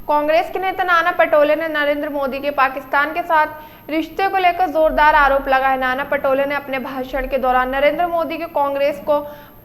कांग्रेस के नेता नाना पटोले ने नरेंद्र मोदी के पाकिस्तान के साथ रिश्ते को लेकर जोरदार आरोप लगाए। नाना पटोले ने अपने भाषण के दौरान नरेंद्र मोदी के कांग्रेस को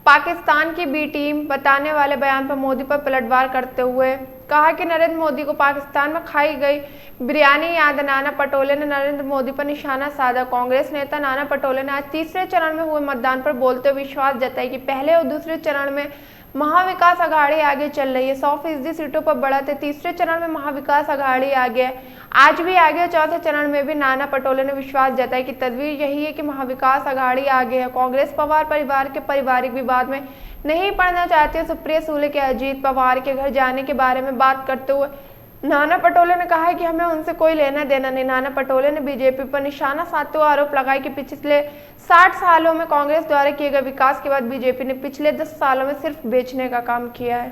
पाकिस्तान की बी टीम बताने वाले बयान पर मोदी पर पलटवार करते हुए कहा कि नरेंद्र मोदी को पाकिस्तान में खाई गई बिरयानी याद है। नाना पटोले ने नरेंद्र मोदी पर निशाना साधा। कांग्रेस नेता नाना पटोले ने आज तीसरे चरण में हुए मतदान पर बोलते हुए विश्वास जताया कि पहले और दूसरे चरण में महाविकास अघाड़ी आगे चल रही है। 100% सीटों पर बढ़त है। तीसरे चरण में महाविकास अघाड़ी आगे है, आज भी आगे। चौथे चरण में भी नाना पटोले ने विश्वास जताया कि तस्वीर यही है कि महाविकास अघाड़ी आगे है। कांग्रेस पवार परिवार के पारिवारिक विवाद में नहीं पड़ना चाहती। सुप्रिया सुले के अजीत पवार के घर जाने के बारे में बात करते हुए नाना पटोले ने कहा है कि हमें उनसे कोई लेना देना नहीं। नाना पटोले ने बीजेपी पर निशाना साधते हुए आरोप लगाया कि पिछले 60 सालों में कांग्रेस द्वारा किए गए विकास के बाद बीजेपी ने पिछले 10 सालों में सिर्फ बेचने का काम किया है।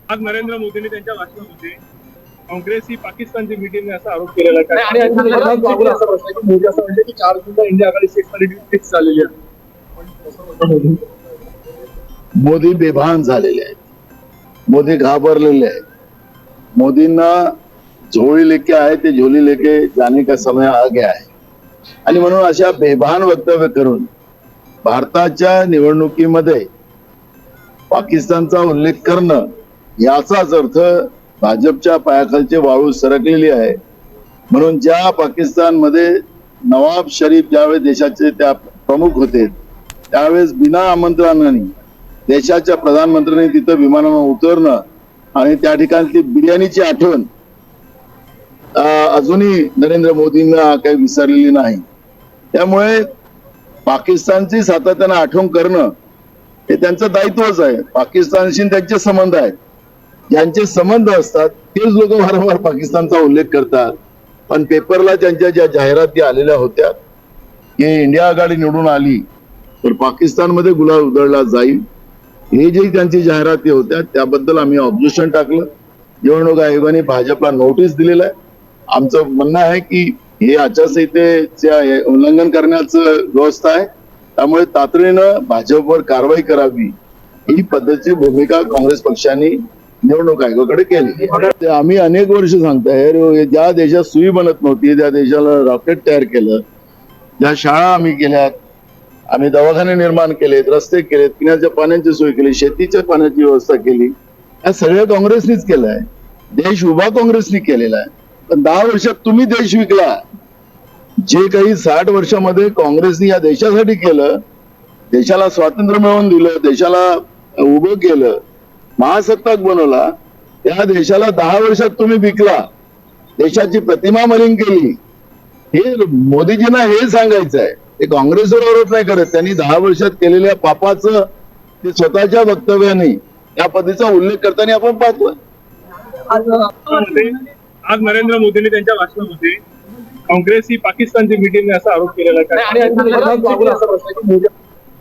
आज नरेंद्र मोदींनी त्यांच्या भाषणामध्ये काँग्रेस ही पाकिस्तानची मीटिंग असा आरोप केलेला आहे आणि असा प्रश्न की मोदी असं म्हणजे की 4 जूनला इंडिया आघाडी फिक्स झालेली आहे। मोदी बेभान झालेले आहेत, मोदी घाबरलेले आहेत। मोदींना झोली लेके आए ते झोली लेके जाने का समय आ गया है आणि म्हणून अशा बेभान वक्तव्य करून भारताच्या निवडणुकीमध्ये पाकिस्तानचा उल्लेख करणं याचाच अर्थ भाजपच्या पायाखालची वाळू सरकलेली आहे। म्हणून ज्या पाकिस्तानमध्ये नवाब शरीफ ज्यावेळेस देशाचे त्या प्रमुख होते त्यावेळेस बिना आमंत्रणाने देशाच्या प्रधानमंत्र्यांनी तिथं विमानावर उतरणं आणि त्या ठिकाणी बिर्याणीची आठवण अजूनही नरेंद्र मोदींना काही विसरलेली नाही। त्यामुळे पाकिस्तानची सातत्याने आठवण करणं हे त्यांचं दायित्वच आहे। पाकिस्तानशी त्यांचे संबंध आहेत, ज्यांचे संबंध असतात तेच लोक वारंवार पाकिस्तानचा उल्लेख करतात। पण पेपरला त्यांच्या ज्या जाहिराती आलेल्या होत्या की इंडिया आघाडी निवडून आली तर पाकिस्तानमध्ये गुलाल उधळला जाईल, हे जे त्यांची जाहिराती होत्या त्याबद्दल आम्ही ऑब्जेक्शन टाकलं। निवडणूक आयोगाने भाजपला नोटीस दिलेलं आहे। आमचं म्हणणं आहे की हे आचारसंहितेचे उल्लंघन करण्याचं व्यवस्था आहे, त्यामुळे तातडीनं भाजपवर कारवाई करावी ही पद्धतीची भूमिका काँग्रेस पक्षाने निवडणूक आयोगाकडे केली। आम्ही अनेक वर्ष सांगतोय ज्या देशात सुई बनत नव्हती त्या देशाला रॉकेट तयार केलं, ज्या शाळा आम्ही केल्यात, आम्ही दवाखाने निर्माण केलेत, रस्ते केलेत, पिण्याच्या पाण्याची सोय केली, शेतीच्या पाण्याची व्यवस्था केली, या सगळ्या काँग्रेसनीच केलंय। देश उभा काँग्रेसनी केलेला आहे। पण 10 वर्षात तुम्ही देश विकला। जे काही 60 वर्षामध्ये काँग्रेसनी या देशासाठी केलं, देशाला स्वातंत्र्य मिळवून दिलं, देशाला उभं केलं, महासत्ताक बनवला, त्या देशाला 10 वर्षात तुम्ही विकला, देशाची प्रतिमा मलिन केली। हे मोदीजींना हे सांगायचं आहे। ते काँग्रेसवर आरोप नाही करत, त्यांनी 10 वर्षात केलेल्या पापाचं ते स्वतःच्या वक्तव्याने या पद्धतीचा उल्लेख करताना आपण पाहतोय। आज नरेंद्र मोदींनी त्यांच्या भाषणामध्ये काँग्रेस ही पाकिस्तानची मीटिंग असा आरोप केलेला आहे आणि असा प्रश्न की मोदी